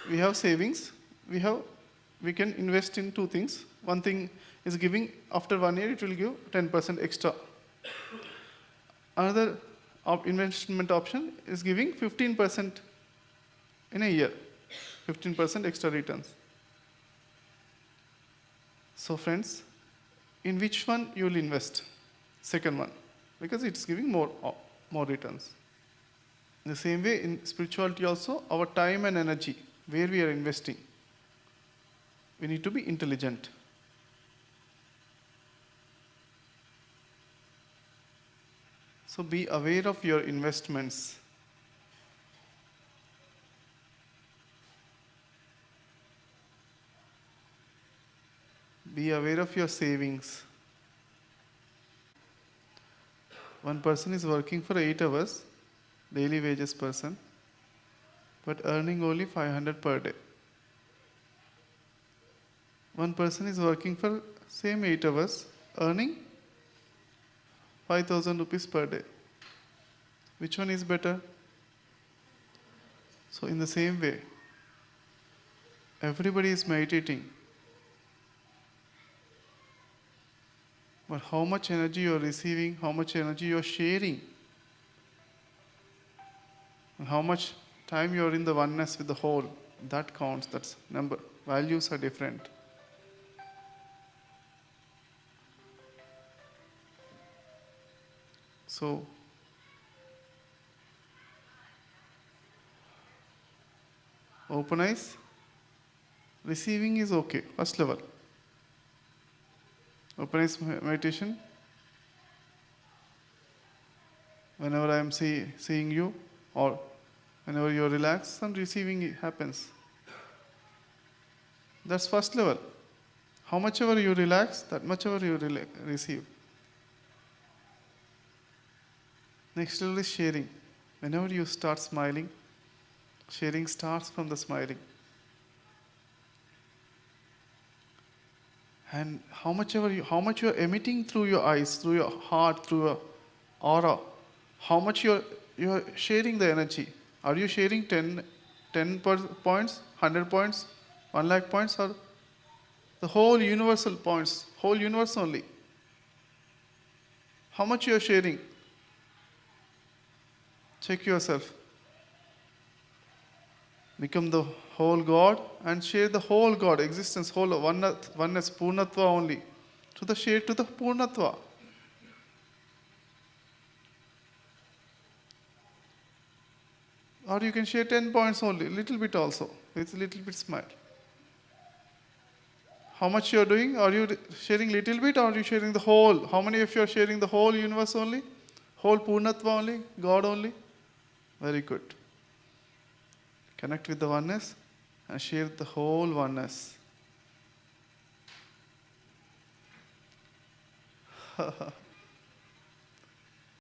we have savings. We can invest in two things. One thing is giving, after 1 year, it will give 10% extra. Another investment option is giving 15% in a year, 15% extra returns. So friends, in which one you will invest? Second one, because it's giving more returns. In the same way, in spirituality also, our time and energy, where we are investing, we need to be intelligent. So be aware of your investments. Be aware of your savings. One person is working for 8 hours, daily wages person, but earning only 500 per day. One person is working for same 8 hours, earning 5,000 rupees per day. Which one is better? So in the same way, everybody is meditating. But how much energy you are receiving, how much energy you are sharing, and how much time you are in the oneness with the whole, that counts, that's number. Values are different. So, open eyes, receiving is okay, first level. Open eyes meditation. Whenever I am seeing you, or whenever you are relaxed, some receiving happens. That's first level. How much ever you relax, that much ever you receive. Next level is sharing. Whenever you start smiling, sharing starts from the smiling. And how much you are emitting through your eyes, through your heart, through your aura, how much you are sharing the energy. Are you sharing 10 points, 100 points, 1 lakh points, or the whole universal points, whole universe only? How much you are sharing? Check yourself. Become the whole God and share the whole God, existence, whole oneness, Purnatva only. To the share to the Purnatva. Or you can share 10 points only, little bit also. It's a little bit smart. How much you are doing? Are you sharing little bit, or are you sharing the whole? How many of you are sharing the whole universe only? Whole Purnatva only? God only? Very good. Connect with the oneness and share the whole oneness.